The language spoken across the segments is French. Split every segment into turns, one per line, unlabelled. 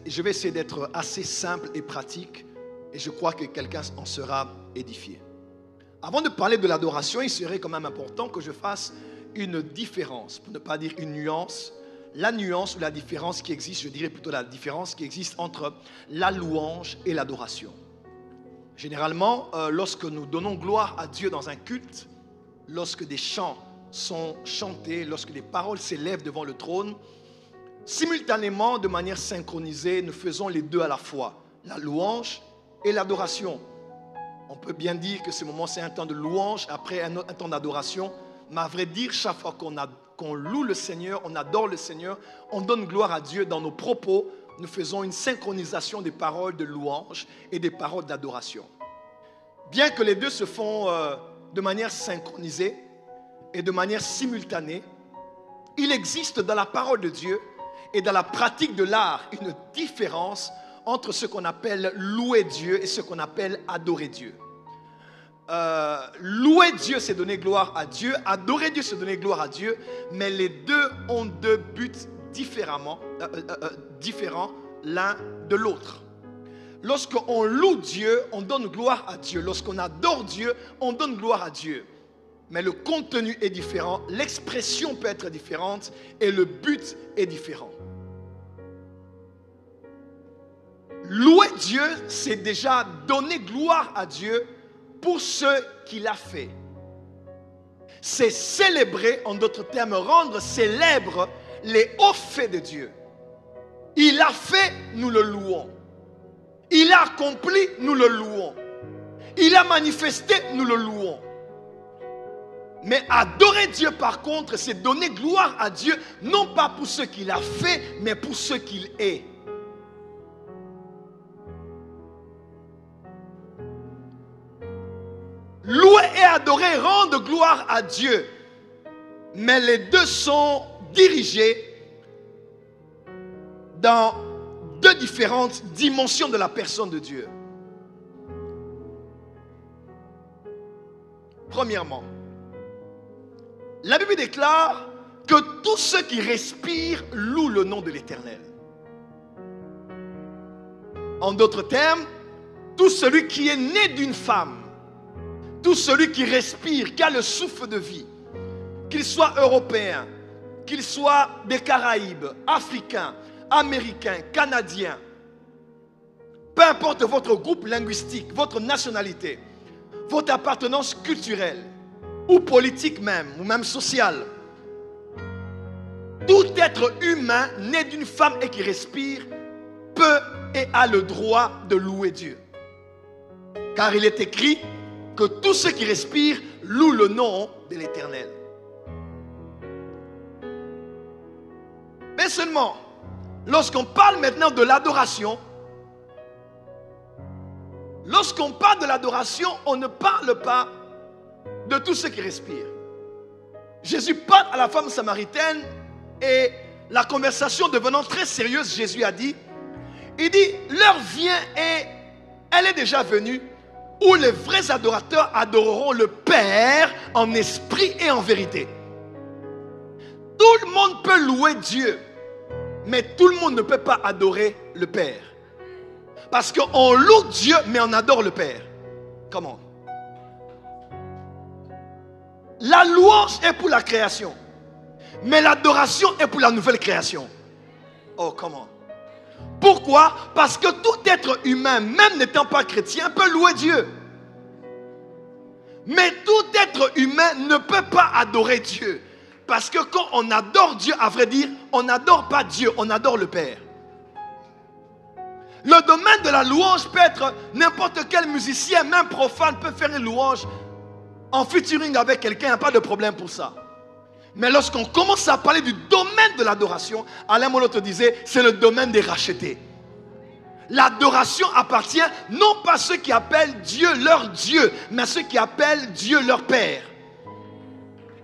je vais essayer d'être assez simple et pratique et je crois que quelqu'un en sera édifié. Avant de parler de l'adoration, il serait quand même important que je fasse une différence, pour ne pas dire une nuance. La nuance ou la différence qui existe, je dirais plutôt la différence qui existe entre la louange et l'adoration. Généralement, lorsque nous donnons gloire à Dieu dans un culte, lorsque des chants sont chantés, lorsque des paroles s'élèvent devant le trône, simultanément, de manière synchronisée, nous faisons les deux à la fois, la louange et l'adoration. On peut bien dire que ce moment, c'est un temps de louange, après un temps d'adoration. Mais à vrai dire, chaque fois qu'on loue le Seigneur, on adore le Seigneur, on donne gloire à Dieu dans nos propos, nous faisons une synchronisation des paroles de louange et des paroles d'adoration. Bien que les deux se font de manière synchronisée et de manière simultanée, il existe dans la parole de Dieu et dans la pratique de l'art une différence entre ce qu'on appelle louer Dieu et ce qu'on appelle adorer Dieu. Louer Dieu, c'est donner gloire à Dieu. Adorer Dieu, c'est donner gloire à Dieu. Mais les deux ont deux buts différents l'un de l'autre. Lorsqu'on loue Dieu, on donne gloire à Dieu. Lorsqu'on adore Dieu, on donne gloire à Dieu. Mais le contenu est différent, l'expression peut être différente et le but est différent. Louer Dieu, c'est déjà donner gloire à Dieu pour ce qu'il a fait. C'est célébrer, en d'autres termes, rendre célèbres les hauts faits de Dieu. Il a fait, nous le louons. Il a accompli, nous le louons. Il a manifesté, nous le louons. Mais adorer Dieu, par contre, c'est donner gloire à Dieu, non pas pour ce qu'il a fait, mais pour ce qu'il est. Louer et adorer rendent gloire à Dieu. Mais les deux sont dirigés dans deux différentes dimensions de la personne de Dieu. Premièrement, la Bible déclare que tous ceux qui respirent louent le nom de l'Éternel. En d'autres termes, tout celui qui est né d'une femme, tout celui qui respire, qui a le souffle de vie, qu'il soit européen, qu'il soit des Caraïbes, africain, américain, canadien, peu importe votre groupe linguistique, votre nationalité, votre appartenance culturelle, ou politique même, ou même sociale, tout être humain né d'une femme et qui respire peut et a le droit de louer Dieu. Car il est écrit que tous ceux qui respirent louent le nom de l'Éternel. Mais seulement, lorsqu'on parle maintenant de l'adoration, on ne parle pas de tous ceux qui respirent. Jésus parle à la femme samaritaine et la conversation devenant très sérieuse, Jésus a dit, il dit, l'heure vient et elle est déjà venue, où les vrais adorateurs adoreront le Père en esprit et en vérité. Tout le monde peut louer Dieu, mais tout le monde ne peut pas adorer le Père. Parce qu'on loue Dieu, mais on adore le Père. Comment? La louange est pour la création, mais l'adoration est pour la nouvelle création. Oh, comment? Pourquoi? Parce que tout être humain, même n'étant pas chrétien, peut louer Dieu. Mais tout être humain ne peut pas adorer Dieu. Parce que quand on adore Dieu, à vrai dire, on n'adore pas Dieu, on adore le Père. Le domaine de la louange peut être n'importe quel musicien, même profane, peut faire une louange en featuring avec quelqu'un, il n'y a pas de problème pour ça. Mais lorsqu'on commence à parler du domaine de l'adoration, Alain Moloto disait, c'est le domaine des rachetés. L'adoration appartient non pas à ceux qui appellent Dieu leur Dieu, mais à ceux qui appellent Dieu leur Père.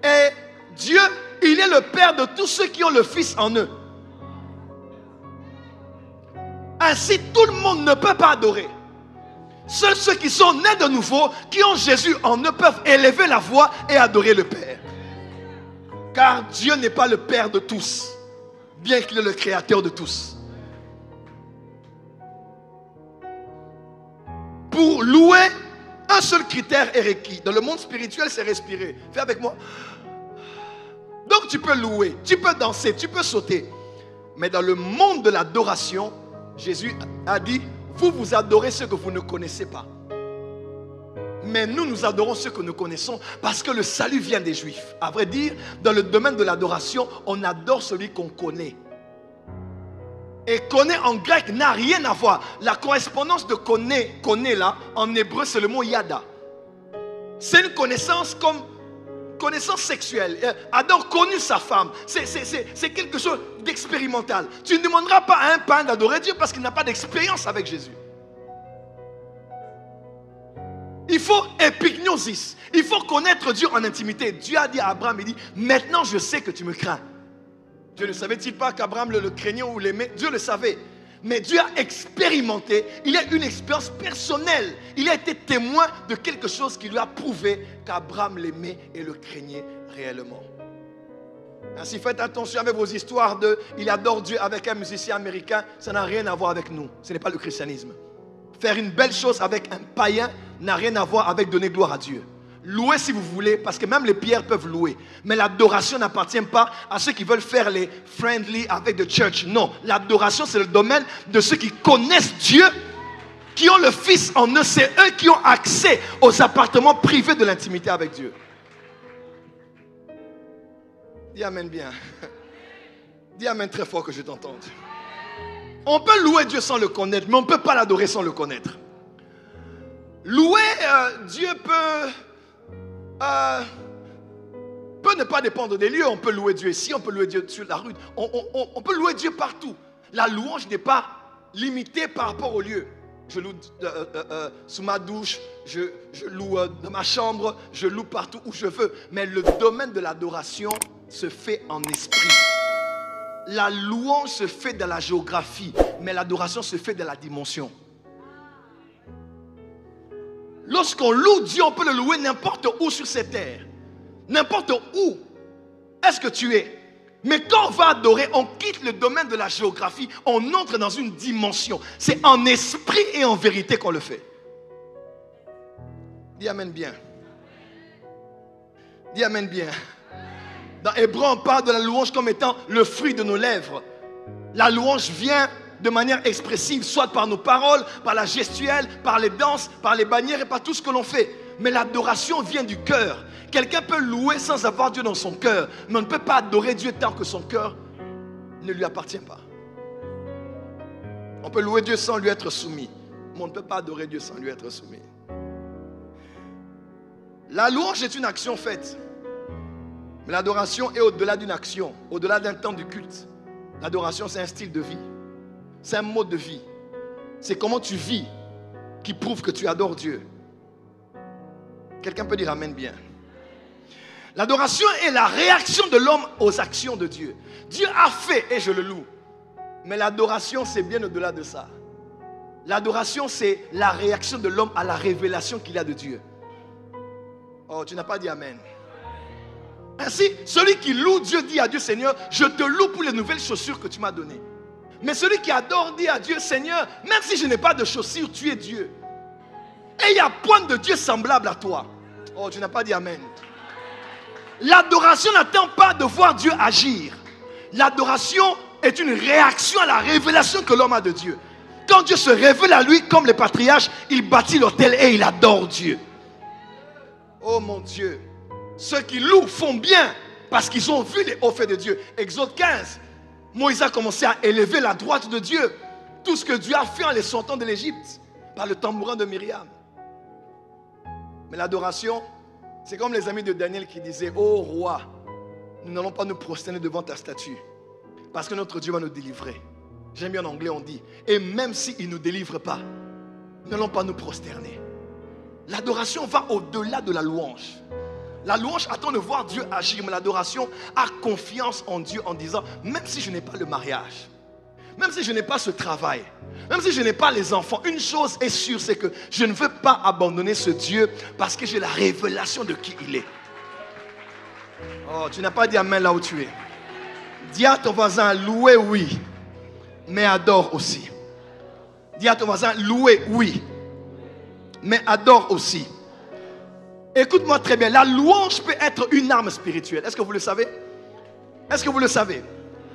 Et Dieu, il est le Père de tous ceux qui ont le Fils en eux. Ainsi, tout le monde ne peut pas adorer. Seuls ceux qui sont nés de nouveau, qui ont Jésus en eux, peuvent élever la voix et adorer le Père. Car Dieu n'est pas le Père de tous, bien qu'il est le Créateur de tous. Pour louer, un seul critère est requis. Dans le monde spirituel, c'est respirer. Fais avec moi. Donc tu peux louer, tu peux danser, tu peux sauter. Mais dans le monde de l'adoration, Jésus a dit, vous vous adorez ce que vous ne connaissez pas. Mais nous adorons ce que nous connaissons parce que le salut vient des Juifs. À vrai dire, dans le domaine de l'adoration, on adore celui qu'on connaît. Et connaît en grec n'a rien à voir. La correspondance de connaît là, en hébreu, c'est le mot yada. C'est une connaissance comme connaissance sexuelle. Adam connu sa femme. C'est quelque chose d'expérimental. Tu ne demanderas pas à un païen d'adorer Dieu parce qu'il n'a pas d'expérience avec Jésus. Il faut épignosis. Il faut connaître Dieu en intimité. Dieu a dit à Abraham, il dit, maintenant je sais que tu me crains. Dieu ne savait-il pas qu'Abraham le craignait ou l'aimait? Dieu le savait. Mais Dieu a expérimenté. Il a une expérience personnelle. Il a été témoin de quelque chose qui lui a prouvé qu'Abraham l'aimait et le craignait réellement. Ainsi, faites attention avec vos histoires de « il adore Dieu avec un musicien américain ». Ça n'a rien à voir avec nous. Ce n'est pas le christianisme. Faire une belle chose avec un païen n'a rien à voir avec donner gloire à Dieu. Louez si vous voulez, parce que même les pierres peuvent louer. Mais l'adoration n'appartient pas à ceux qui veulent faire les friendly avec the church. Non, l'adoration c'est le domaine de ceux qui connaissent Dieu, qui ont le Fils en eux. C'est eux qui ont accès aux appartements privés de l'intimité avec Dieu. Dis amen bien. Dis amen très fort que je t'entende. On peut louer Dieu sans le connaître, mais on ne peut pas l'adorer sans le connaître. Louer Dieu peut ne pas dépendre des lieux. On peut louer Dieu ici, on peut louer Dieu sur la rue. On peut louer Dieu partout. La louange n'est pas limitée par rapport au lieu. Je loue sous ma douche, je loue dans ma chambre, je loue partout où je veux. Mais le domaine de l'adoration se fait en esprit. La louange se fait dans la géographie, mais l'adoration se fait dans la dimension. Lorsqu'on loue Dieu, on peut le louer n'importe où sur cette terre. N'importe où est-ce que tu es. Mais quand on va adorer, on quitte le domaine de la géographie, on entre dans une dimension. C'est en esprit et en vérité qu'on le fait. Dis amen bien. Dis amen bien. Dans Hébreu, on parle de la louange comme étant le fruit de nos lèvres. La louange vient de manière expressive, soit par nos paroles, par la gestuelle, par les danses, par les bannières et par tout ce que l'on fait. Mais l'adoration vient du cœur. Quelqu'un peut louer sans avoir Dieu dans son cœur, mais on ne peut pas adorer Dieu tant que son cœur ne lui appartient pas. On peut louer Dieu sans lui être soumis, mais on ne peut pas adorer Dieu sans lui être soumis. La louange est une action faite. Mais l'adoration est au-delà d'une action, au-delà d'un temps du culte. L'adoration, c'est un style de vie. C'est un mode de vie. C'est comment tu vis qui prouve que tu adores Dieu. Quelqu'un peut dire amen bien. L'adoration est la réaction de l'homme aux actions de Dieu. Dieu a fait et je le loue. Mais l'adoration, c'est bien au-delà de ça. L'adoration, c'est la réaction de l'homme à la révélation qu'il a de Dieu. Oh, tu n'as pas dit amen. Ainsi, celui qui loue Dieu dit à Dieu, Seigneur, je te loue pour les nouvelles chaussures que tu m'as données. Mais celui qui adore dit à Dieu, Seigneur, même si je n'ai pas de chaussures, tu es Dieu. Et il y a point de Dieu semblable à toi. Oh, tu n'as pas dit amen. L'adoration n'attend pas de voir Dieu agir. L'adoration est une réaction à la révélation que l'homme a de Dieu. Quand Dieu se révèle à lui, comme les patriarches, il bâtit l'autel et il adore Dieu. Oh mon Dieu. Ceux qui louent font bien parce qu'ils ont vu les hauts faits de Dieu. Exode 15. Moïse a commencé à élever la droite de Dieu. Tout ce que Dieu a fait en les sortant de l'Égypte par le tambourin de Myriam. Mais l'adoration, c'est comme les amis de Daniel qui disaient, ô roi, nous n'allons pas nous prosterner devant ta statue parce que notre Dieu va nous délivrer. J'aime bien en anglais, on dit, et même s'il ne nous délivre pas, nous n'allons pas nous prosterner. L'adoration va au-delà de la louange. La louange attend de voir Dieu agir, mais l'adoration a confiance en Dieu en disant, même si je n'ai pas le mariage, même si je n'ai pas ce travail, même si je n'ai pas les enfants, une chose est sûre, c'est que je ne veux pas abandonner ce Dieu parce que j'ai la révélation de qui il est. Oh, tu n'as pas dit amen là où tu es. Dis à ton voisin, louer oui, mais adore aussi. Dis à ton voisin, louer oui, mais adore aussi. Écoute-moi très bien, la louange peut être une arme spirituelle. Est-ce que vous le savez? Est-ce que vous le savez?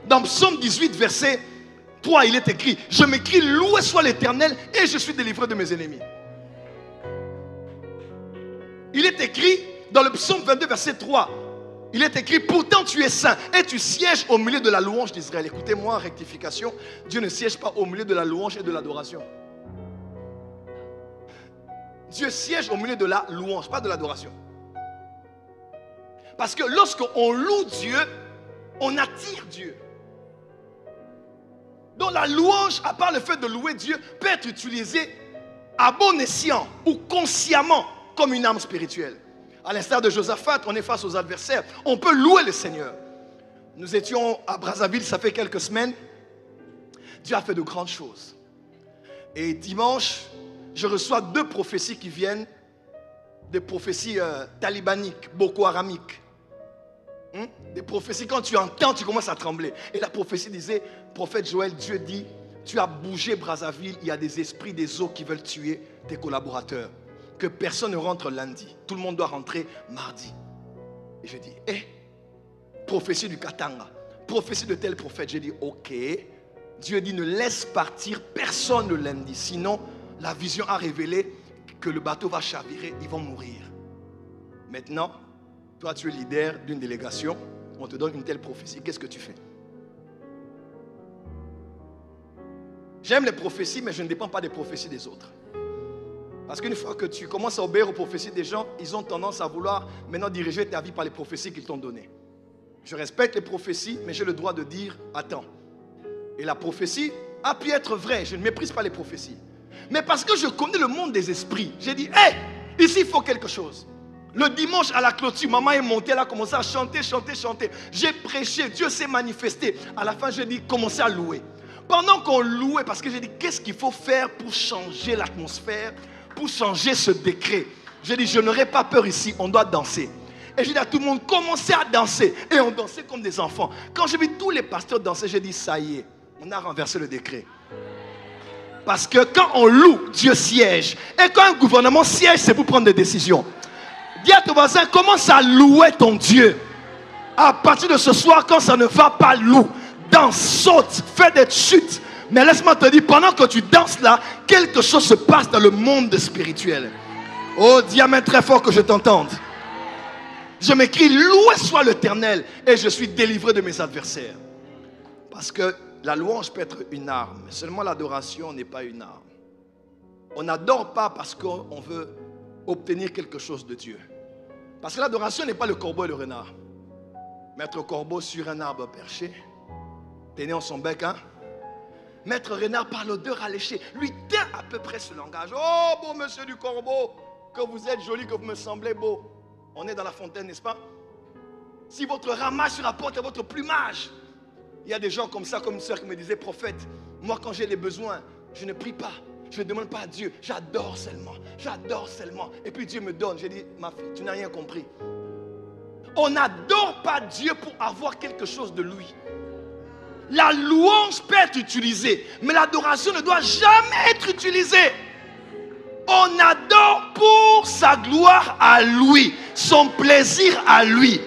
Dans Psaume 18, verset 3, il est écrit: je m'écris, loué soit l'Éternel et je suis délivré de mes ennemis. Il est écrit dans le Psaume 22, verset 3, il est écrit: pourtant tu es saint et tu sièges au milieu de la louange d'Israël. Écoutez-moi, rectification, Dieu ne siège pas au milieu de la louange et de l'adoration. Dieu siège au milieu de la louange, pas de l'adoration. Parce que lorsqu'on loue Dieu, on attire Dieu. Donc la louange, à part le fait de louer Dieu, peut être utilisée à bon escient ou consciemment comme une arme spirituelle. À l'instar de Josaphat, on est face aux adversaires. On peut louer le Seigneur. Nous étions à Brazzaville, ça fait quelques semaines. Dieu a fait de grandes choses. Et dimanche, je reçois 2 prophéties qui viennent, des prophéties talibaniques, boko haramiques. Des prophéties, quand tu entends, tu commences à trembler. Et la prophétie disait: prophète Joël, Dieu dit, tu as bougé Brazzaville, il y a des esprits des eaux qui veulent tuer tes collaborateurs. Que personne ne rentre lundi, tout le monde doit rentrer mardi. Et je dis: prophétie du Katanga, prophétie de tel prophète. J'ai dit: ok. Dieu dit: ne laisse partir personne le lundi, sinon la vision a révélé que le bateau va chavirer, ils vont mourir. Maintenant, toi tu es leader d'une délégation, on te donne une telle prophétie, qu'est-ce que tu fais? J'aime les prophéties, mais je ne dépends pas des prophéties des autres. Parce qu'une fois que tu commences à obéir aux prophéties des gens, ils ont tendance à vouloir maintenant diriger ta vie par les prophéties qu'ils t'ont données. Je respecte les prophéties, mais j'ai le droit de dire: attends. Et la prophétie a pu être vraie, je ne méprise pas les prophéties. Mais parce que je connais le monde des esprits, j'ai dit: ici il faut quelque chose. Le dimanche à la clôture, maman est montée, elle a commencé à chanter, chanter, chanter. J'ai prêché, Dieu s'est manifesté. À la fin, j'ai dit: commencez à louer. Pendant qu'on louait, parce que j'ai dit: qu'est-ce qu'il faut faire pour changer l'atmosphère, pour changer ce décret? J'ai dit: je n'aurai pas peur ici, on doit danser. Et j'ai dit à tout le monde: commencez à danser. Et on dansait comme des enfants. Quand j'ai vu tous les pasteurs danser, j'ai dit: ça y est, on a renversé le décret. Parce que quand on loue, Dieu siège. Et quand un gouvernement siège, c'est pour prendre des décisions. Dis à ton voisin: commence à louer ton Dieu. À partir de ce soir, quand ça ne va pas, loue. Danse, saute, fais des chutes. Mais laisse-moi te dire, pendant que tu danses là, quelque chose se passe dans le monde spirituel. Oh, dis amen très fort que je t'entende. Je m'écris: loué soit l'Éternel et je suis délivré de mes adversaires. Parce que la louange peut être une arme, mais seulement l'adoration n'est pas une arme. On n'adore pas parce qu'on veut obtenir quelque chose de Dieu. Parce que l'adoration n'est pas le corbeau et le renard. Mettre corbeau sur un arbre perché, tenir son bec, Maître renard par l'odeur alléchée, lui tient à peu près ce langage. Oh, beau monsieur du corbeau, que vous êtes joli, que vous me semblez beau. On est dans la fontaine, n'est-ce pas? Si votre ramage se rapporte à votre plumage. Il y a des gens comme ça, comme une soeur qui me disait: prophète, moi quand j'ai des besoins, je ne prie pas, je ne demande pas à Dieu, j'adore seulement. Et puis Dieu me donne. J'ai dit: ma fille, tu n'as rien compris. On n'adore pas Dieu pour avoir quelque chose de lui. La louange peut être utilisée, mais l'adoration ne doit jamais être utilisée. On adore pour sa gloire à lui, son plaisir à lui.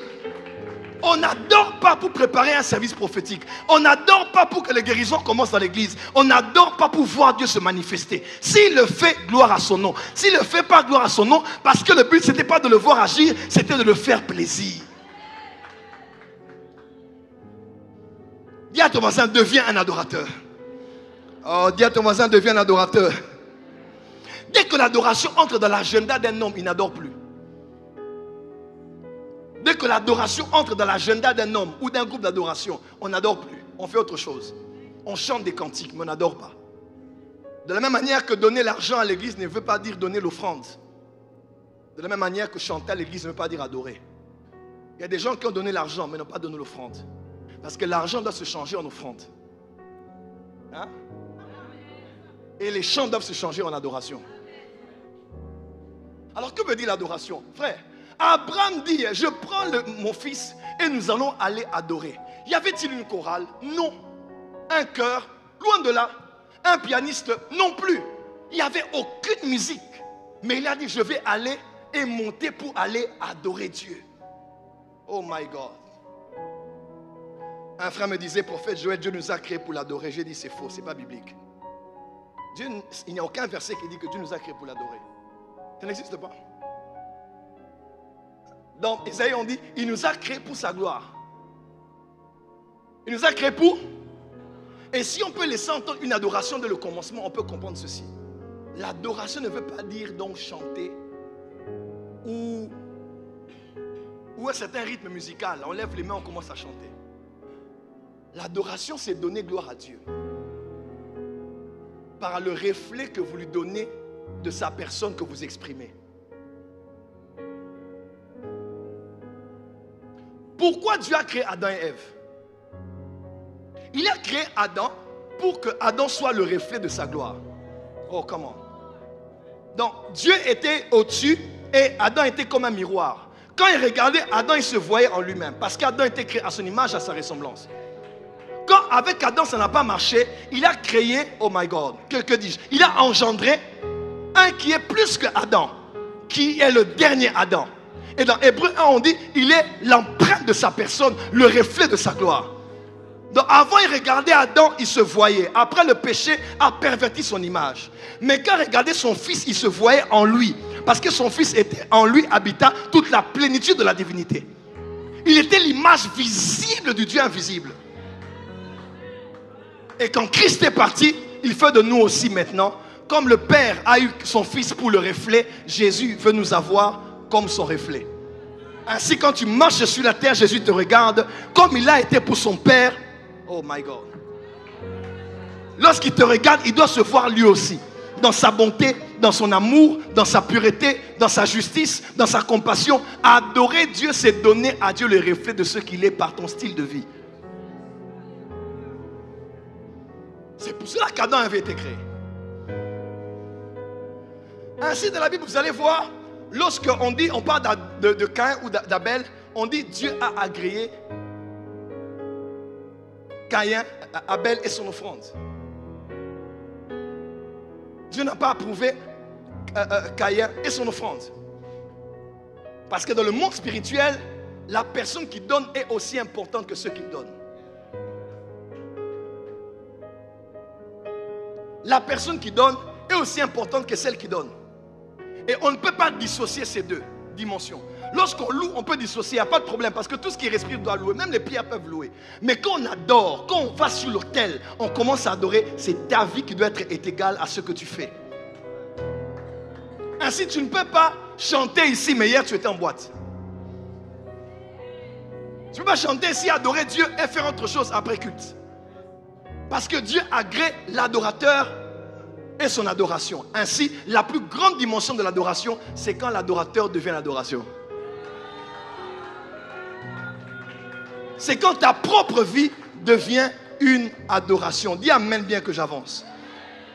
On n'adore pas pour préparer un service prophétique. On n'adore pas pour que les guérisons commencent dans l'église. On n'adore pas pour voir Dieu se manifester. S'il le fait, gloire à son nom. S'il ne le fait pas, gloire à son nom, parce que le but, ce n'était pas de le voir agir, c'était de le faire plaisir. Dis à ton voisin: deviens un adorateur. Oh, dis à ton voisin: deviens un adorateur. Dès que l'adoration entre dans l'agenda d'un homme, il n'adore plus. Dès que l'adoration entre dans l'agenda d'un homme ou d'un groupe d'adoration, on n'adore plus. On fait autre chose. On chante des cantiques, mais on n'adore pas. De la même manière que donner l'argent à l'église ne veut pas dire donner l'offrande. De la même manière que chanter à l'église ne veut pas dire adorer. Il y a des gens qui ont donné l'argent, mais n'ont pas donné l'offrande. Parce que l'argent doit se changer en offrande. Et les chants doivent se changer en adoration. Alors que veut dire l'adoration? Frère, Abraham dit: je prends mon fils et nous allons aller adorer. Y avait-il une chorale? Non. Un chœur? Loin de là. Un pianiste? Non plus. Il n'y avait aucune musique. Mais il a dit, je vais aller et monter pour aller adorer Dieu. Oh my God. Un frère me disait, prophète Joël, Dieu nous a créés pour l'adorer. J'ai dit, c'est faux, c'est pas biblique. Dieu, il n'y a aucun verset qui dit que Dieu nous a créés pour l'adorer. Ça n'existe pas. Dans Isaïe, on dit, il nous a créés pour sa gloire. Il nous a créés pour. Et si on peut laisser entendre une adoration dès le commencement, on peut comprendre ceci. L'adoration ne veut pas dire donc chanter ou un certain rythme musical. On lève les mains, on commence à chanter. L'adoration, c'est donner gloire à Dieu. Par le reflet que vous lui donnez de sa personne que vous exprimez. Pourquoi Dieu a créé Adam et Ève? Il a créé Adam pour que Adam soit le reflet de sa gloire. Oh, comment? Donc, Dieu était au-dessus et Adam était comme un miroir. Quand il regardait, Adam, il se voyait en lui-même. Parce qu'Adam était créé à son image, à sa ressemblance. Quand avec Adam, ça n'a pas marché, il a créé, oh my God, que dis-je? Il a engendré un qui est plus que Adam, qui est le dernier Adam. Et dans Hébreu 1, on dit, il est l'empreinte de sa personne, le reflet de sa gloire. Donc avant, il regardait Adam, il se voyait. Après, le péché a perverti son image. Mais quand il regardait son fils, il se voyait en lui. Parce que son fils était en lui, habitant toute la plénitude de la divinité. Il était l'image visible du Dieu invisible. Et quand Christ est parti, il fait de nous aussi maintenant, comme le Père a eu son Fils pour le reflet, Jésus veut nous avoir comme son reflet. Ainsi, quand tu marches sur la terre, Jésus te regarde comme il a été pour son Père. Oh my God. Lorsqu'il te regarde, il doit se voir lui aussi. Dans sa bonté, dans son amour, dans sa pureté, dans sa justice, dans sa compassion. Adorer Dieu, c'est donner à Dieu le reflet de ce qu'il est par ton style de vie. C'est pour cela qu'Adam avait été créé. Ainsi, dans la Bible, vous allez voir, lorsqu'on dit, on parle de Caïn ou d'Abel, on dit Dieu a agréé Caïn, Abel et son offrande. Dieu n'a pas approuvé Caïn et son offrande. Parce que dans le monde spirituel, la personne qui donne est aussi importante que ceux qui donnent. La personne qui donne est aussi importante que celle qui donne. Et on ne peut pas dissocier ces deux dimensions. Lorsqu'on loue, on peut dissocier, il n'y a pas de problème. Parce que tout ce qui respire doit louer. Même les pierres peuvent louer. Mais quand on adore, quand on va sur l'autel, on commence à adorer, c'est ta vie qui doit être égale à ce que tu fais. Ainsi, tu ne peux pas chanter ici, mais hier tu étais en boîte. Tu ne peux pas chanter ici, adorer Dieu et faire autre chose après culte. Parce que Dieu agrée l'adorateur et son adoration. Ainsi, la plus grande dimension de l'adoration, c'est quand l'adorateur devient l'adoration. C'est quand ta propre vie devient une adoration. Dis amen bien que j'avance.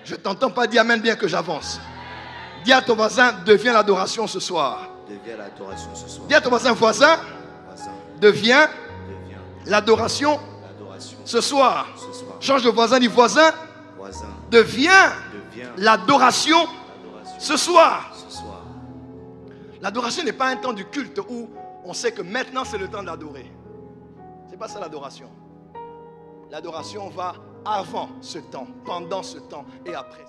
Je ne t'entends pas dire amen bien que j'avance. Dis à ton voisin, deviens l'adoration ce soir.
Deviens l'adoration ce soir.
Dis à ton voisin, deviens l'adoration ce soir. Change de voisin, dis voisin, deviens l'adoration ce soir. L'adoration n'est pas un temps du culte où on sait que maintenant c'est le temps d'adorer. Ce n'est pas ça l'adoration. L'adoration va avant ce temps, pendant ce temps et après.